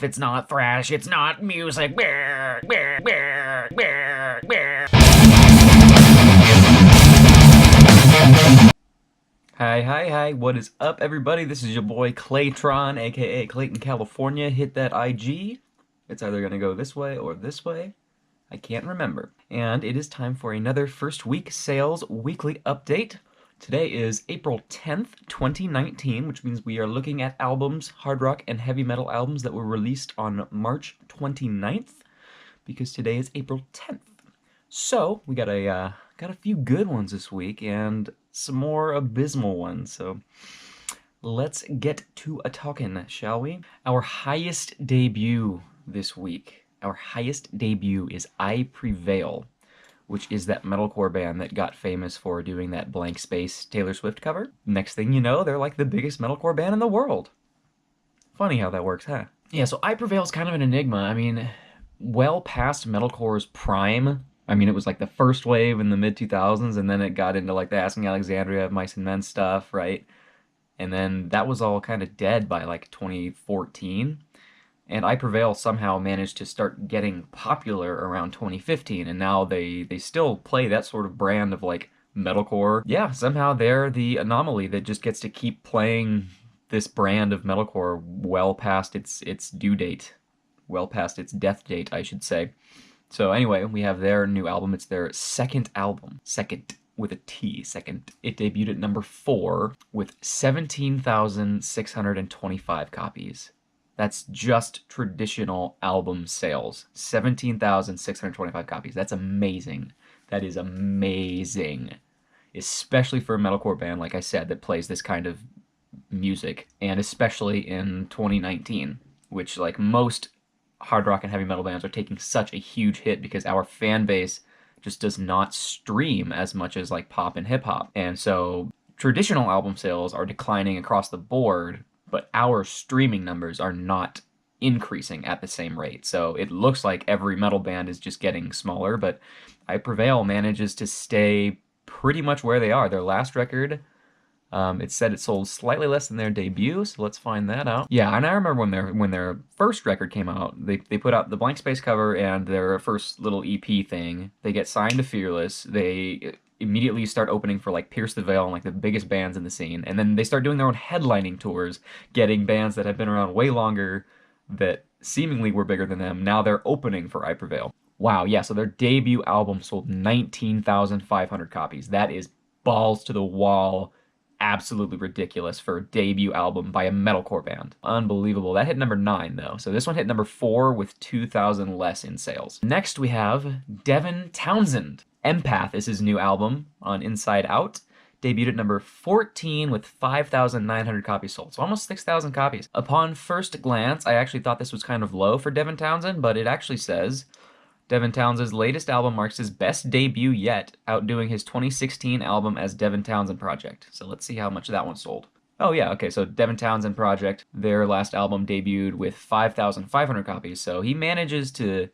if it's not thrash, it's not music. Hi, what is up, everybody? This is your boy Claytron, aka Clayton, California. Hit that IG. It's either gonna go this way or this way. I can't remember. And it is time for another first week sales weekly update. Today is April 10th, 2019, which means we are looking at albums, hard rock and heavy metal albums that were released on March 29th, because today is April 10th. So we got a few good ones this week and some more abysmal ones. So let's get to a talking, shall we? Our highest debut this week. Our highest debut is I Prevail, which is that metalcore band that got famous for doing that Blank Space Taylor Swift cover. Next thing you know, they're like the biggest metalcore band in the world. Funny how that works, huh? Yeah, so I Prevail is kind of an enigma. I mean, well past metalcore's prime. I mean, it was like the first wave in the mid-2000s, and then it got into like the Asking Alexandria, Mice and Men stuff, right? And then that was all kind of dead by like 2014. And I Prevail somehow managed to start getting popular around 2015, and now they still play that sort of brand of like metalcore. Yeah, somehow they're the anomaly that just gets to keep playing this brand of metalcore well past its due date. Well past its death date, I should say. So anyway, we have their new album. It's their second album. Second with a T, second. It debuted at number 4 with 17,625 copies. That's just traditional album sales. 17,625 copies. That's amazing. That is amazing. Especially for a metalcore band, like I said, that plays this kind of music. And especially in 2019, which like most hard rock and heavy metal bands are taking such a huge hit because our fan base just does not stream as much as like pop and hip hop. And so traditional album sales are declining across the board, but our streaming numbers are not increasing at the same rate. So it looks like every metal band is just getting smaller, but I Prevail manages to stay pretty much where they are. Their last record, it said it sold slightly less than their debut, so let's find that out. Yeah, and I remember when their first record came out, they put out the Blank Space cover and their first little EP thing. They get signed to Fearless. They immediately start opening for like Pierce the Veil and like the biggest bands in the scene, and then they start doing their own headlining tours, getting bands that have been around way longer that seemingly were bigger than them. Now they're opening for I Prevail. Wow, yeah, so their debut album sold 19,500 copies. That is balls to the wall. Absolutely ridiculous for a debut album by a metalcore band. Unbelievable. That hit number 9 though. So this one hit number 4 with 2,000 less in sales. Next we have Devin Townsend. Empath is his new album on Inside Out. Debuted at number 14 with 5,900 copies sold. So almost 6,000 copies. Upon first glance, I actually thought this was kind of low for Devin Townsend, but it actually says Devin Townsend's latest album marks his best debut yet, outdoing his 2016 album as Devin Townsend Project. So let's see how much that one sold. Oh yeah, okay, so Devin Townsend Project, their last album debuted with 5,500 copies, so he manages to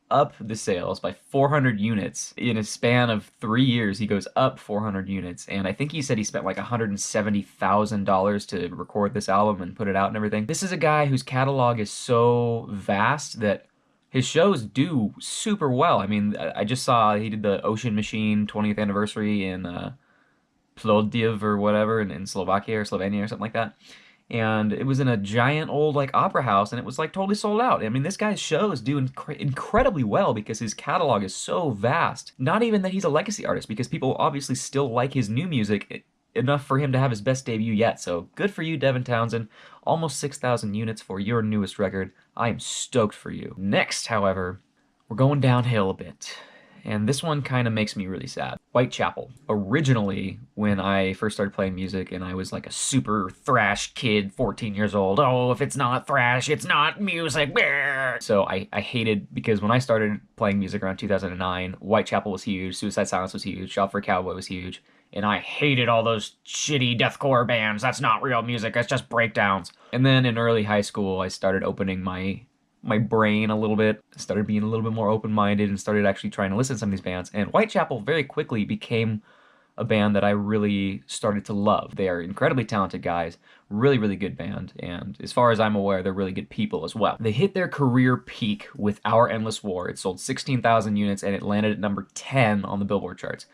up the sales by 400 units. In a span of 3 years, he goes up 400 units, and I think he said he spent like $170,000 to record this album and put it out and everything. This is a guy whose catalog is so vast that his shows do super well. I mean, I just saw he did the Ocean Machine 20th anniversary in Plovdiv or whatever in Slovakia or Slovenia or something like that. And it was in a giant old like opera house, and it was like totally sold out. I mean, this guy's shows do incredibly well because his catalog is so vast. Not even that he's a legacy artist, because people obviously still like his new music enough for him to have his best debut yet. So good for you, Devin Townsend. Almost 6,000 units for your newest record. I am stoked for you. Next, however, we're going downhill a bit. And this one kind of makes me really sad. Whitechapel. Originally, when I first started playing music and I was like a super thrash kid, 14 years old, oh, if it's not thrash, it's not music. So I hated, because when I started playing music around 2009, Whitechapel was huge, Suicide Silence was huge, Shop for a Cowboy was huge, and I hated all those shitty deathcore bands. That's not real music, that's just breakdowns. And then in early high school, I started opening my brain a little bit, started being a little bit more open-minded, and started actually trying to listen to some of these bands. And Whitechapel very quickly became a band that I really started to love. They are incredibly talented guys, really, really good band, and as far as I'm aware, they're really good people as well. They hit their career peak with Our Endless War. It sold 16,000 units and it landed at number 10 on the Billboard charts.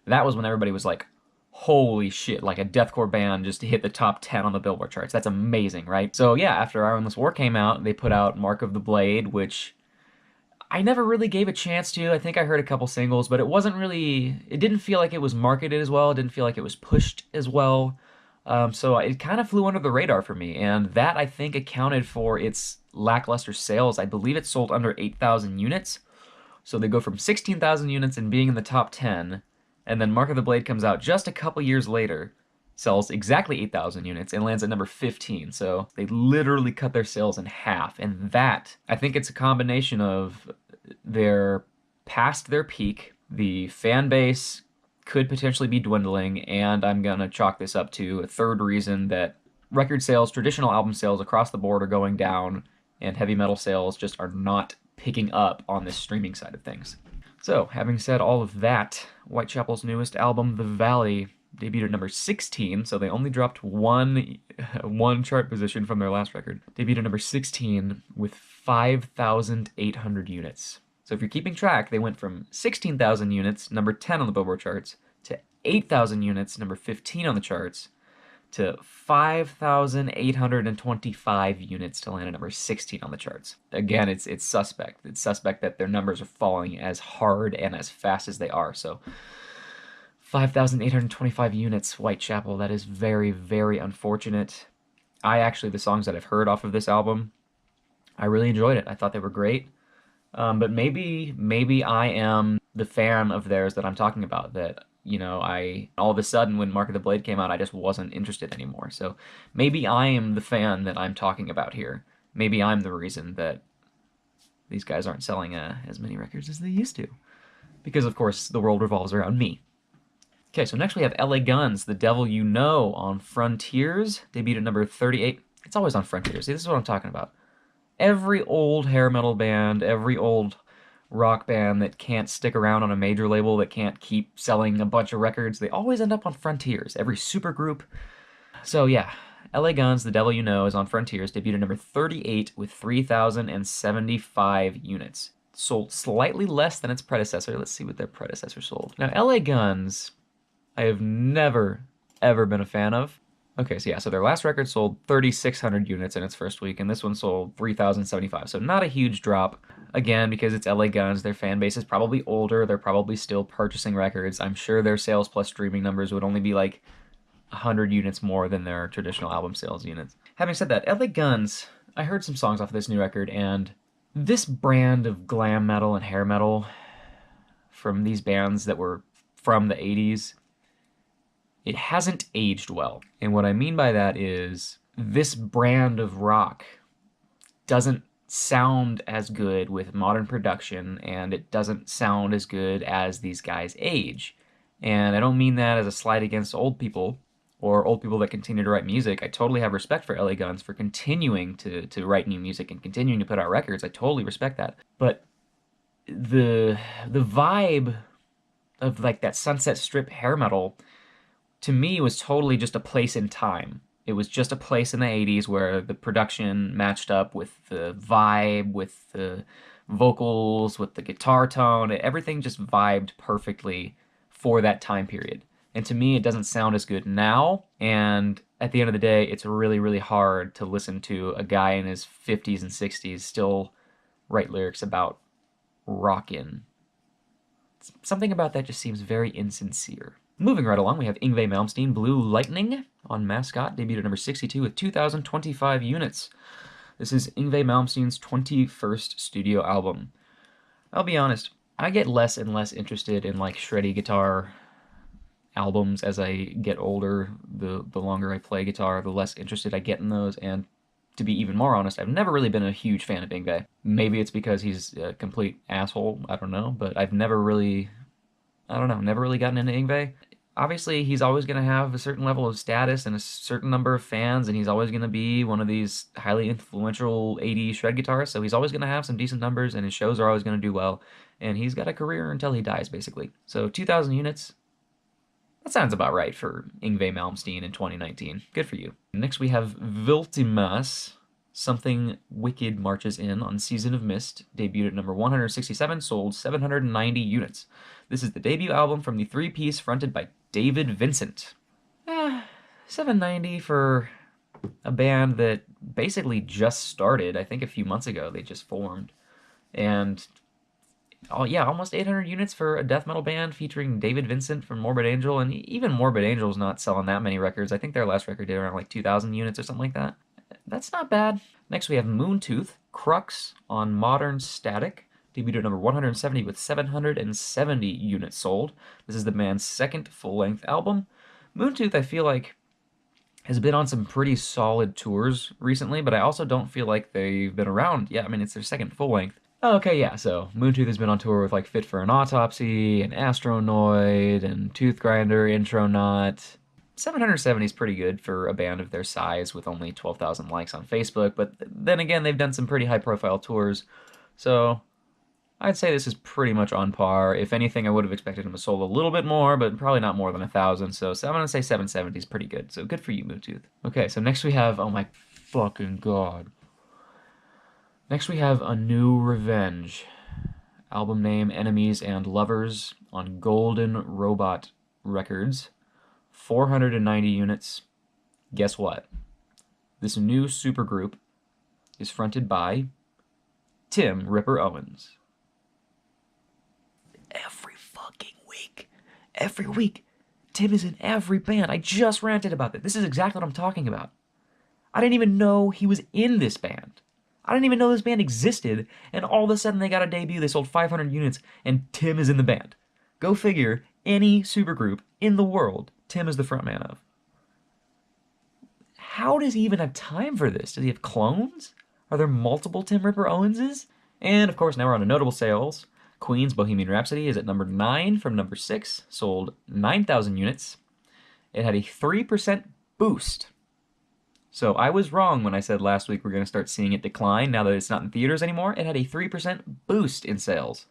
That was when everybody was like, holy shit, like a deathcore band just hit the top 10 on the Billboard charts. That's amazing, right? So yeah, after Our Endless War came out, they put out Mark of the Blade, which I never really gave a chance to. I think I heard a couple singles, but it didn't feel like it was marketed as well. It didn't feel like it was pushed as well. So it kind of flew under the radar for me, and that I think accounted for its lackluster sales. I believe it sold under 8,000 units. So they go from 16,000 units and being in the top 10, and then Mark of the Blade comes out just a couple years later, sells exactly 8,000 units and lands at number 15. So they literally cut their sales in half. And that, I think it's a combination of they're past their peak, the fan base could potentially be dwindling, and I'm going to chalk this up to a third reason that record sales, traditional album sales across the board are going down, and heavy metal sales just are not picking up on this streaming side of things. So, having said all of that, Whitechapel's newest album, The Valley, debuted at number 16, so they only dropped one chart position from their last record. Debuted at number 16 with 5,800 units. So if you're keeping track, they went from 16,000 units, number 10 on the Billboard charts, to 8,000 units, number 15 on the charts, to 5,825 units to land at number 16 on the charts. Again, it's suspect. It's suspect that their numbers are falling as hard and as fast as they are. So 5,825 units, Whitechapel. That is very, very unfortunate. The songs that I've heard off of this album, I really enjoyed it. I thought they were great. But maybe I am the fan of theirs that I'm talking about, that, all of a sudden when Mark of the Blade came out, I just wasn't interested anymore. So maybe I am the fan that I'm talking about here. Maybe I'm the reason that these guys aren't selling as many records as they used to. Because, of course, the world revolves around me. Okay, so next we have LA Guns, The Devil You Know, on Frontiers, debuted at number 38. It's always on Frontiers. See, this is what I'm talking about. Every old hair metal band, every old rock band that can't stick around on a major label, that can't keep selling a bunch of records, they always end up on Frontiers. Every supergroup. So yeah, LA Guns, The Devil You Know is on Frontiers, debuted at number 38 with 3,075 units. Sold slightly less than its predecessor. Let's see what their predecessor sold. Now, LA Guns, I have never, ever been a fan of. Okay, so yeah, so their last record sold 3,600 units in its first week, and this one sold 3,075. So not a huge drop. Again, because it's LA Guns, their fan base is probably older. They're probably still purchasing records. I'm sure their sales plus streaming numbers would only be like 100 units more than their traditional album sales units. Having said that, LA Guns, I heard some songs off of this new record, and this brand of glam metal and hair metal from these bands that were from the 80s, it hasn't aged well. And what I mean by that is this brand of rock doesn't sound as good with modern production, and it doesn't sound as good as these guys age. And I don't mean that as a slight against old people or old people that continue to write music. I totally have respect for LA Guns for continuing to write new music and continuing to put out records. I totally respect that. But the vibe of like that Sunset Strip hair metal, to me, was totally just a place in time. It was just a place in the 80s where the production matched up with the vibe, with the vocals, with the guitar tone. Everything just vibed perfectly for that time period. And to me, it doesn't sound as good now. And at the end of the day, it's really, really hard to listen to a guy in his 50s and 60s still write lyrics about rockin'. Something about that just seems very insincere. Moving right along, we have Yngwie Malmsteen, Blue Lightning, on Mascot, debuted at number 62 with 2,025 units. This is Yngwie Malmsteen's 21st studio album. I'll be honest, I get less and less interested in like shreddy guitar albums as I get older. The longer I play guitar, the less interested I get in those, and to be even more honest, I've never really been a huge fan of Yngwie. Maybe it's because he's a complete asshole, I don't know, but I've never really gotten into Yngwie. Obviously, he's always going to have a certain level of status and a certain number of fans, and he's always going to be one of these highly influential 80s shred guitarists, so he's always going to have some decent numbers, and his shows are always going to do well, and he's got a career until he dies, basically. So 2,000 units, That sounds about right for Yngwie Malmsteen in 2019. Good for you. Next we have Viltimas. Something Wicked Marches In on Season of Mist, debuted at number 167, sold 790 units. This is the debut album from the three-piece fronted by David Vincent. 790 for a band that basically just started, I think a few months ago. They just formed. And oh yeah, almost 800 units for a death metal band featuring David Vincent from Morbid Angel, and even Morbid Angel's not selling that many records. I think their last record did around like 2,000 units or something like that. That's not bad. Next we have Moontooth, Crux on Modern Static, debuted at number 170 with 770 units sold. This is the band's second full-length album. Moontooth, I feel like, has been on some pretty solid tours recently, but I also don't feel like they've been around. Yeah, I mean, it's their second full-length. Okay, yeah, so Moontooth has been on tour with like Fit for an Autopsy, and Astronoid, and Tooth Grinder, Intronaut. 770 is pretty good for a band of their size with only 12,000 likes on Facebook, but then again, they've done some pretty high-profile tours, so I'd say this is pretty much on par. If anything, I would have expected them to sold a little bit more, but probably not more than 1,000, so I'm going to say 770 is pretty good, so good for you, Moontooth. Okay, so next we have, oh my fucking god. Next we have A New Revenge. Album name, Enemies and Lovers on Golden Robot Records. 490 units. Guess what? This new supergroup is fronted by Tim Ripper Owens. Every week, Tim is in every band. I just ranted about that. This is exactly what I'm talking about. I didn't even know he was in this band. I didn't even know this band existed, and all of a sudden they got a debut, they sold 500 units, and Tim is in the band. Go figure, any supergroup in the world, Tim is the frontman of. How does he even have time for this? Does he have clones? Are there multiple Tim Ripper Owenses? And of course, now we're on to notable sales. Queen's Bohemian Rhapsody is at number 9 from number 6, sold 9,000 units. It had a 3% boost. So I was wrong when I said last week we're going to start seeing it decline now that it's not in theaters anymore. It had a 3% boost in sales.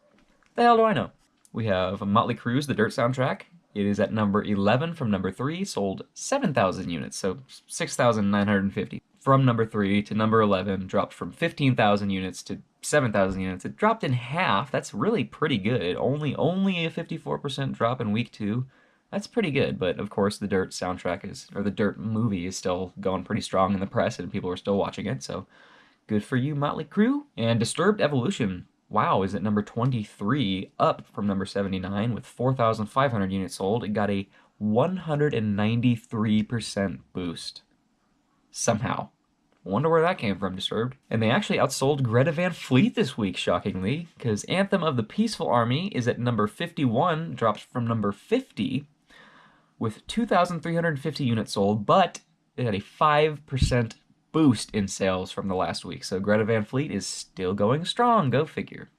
The hell do I know? We have Motley Crue's The Dirt soundtrack. It is at number 11 from number 3, sold 7,000 units, so 6,950. From number 3 to number 11, dropped from 15,000 units to 7,000 units. It dropped in half. That's really pretty good. Only a 54% drop in week 2. That's pretty good, but of course the Dirt soundtrack is, or the Dirt movie is still going pretty strong in the press and people are still watching it, so good for you, Motley Crue. And Disturbed Evolution, wow, is at number 23, up from number 79 with 4,500 units sold. It got a 193% boost. Somehow. Wonder where that came from, Disturbed. And they actually outsold Greta Van Fleet this week, shockingly, because Anthem of the Peaceful Army is at number 51, dropped from number 50, with 2,350 units sold, but it had a 5% boost in sales from the last week. So Greta Van Fleet is still going strong, go figure.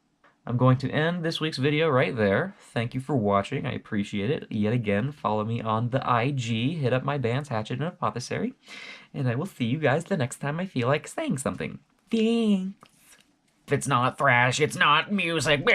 I'm going to end this week's video right there. Thank you for watching, I appreciate it. Yet again, follow me on the IG, hit up my bands Hatchet and Apothecary, and I will see you guys the next time I feel like saying something. Thanks. If it's not thrash, it's not music.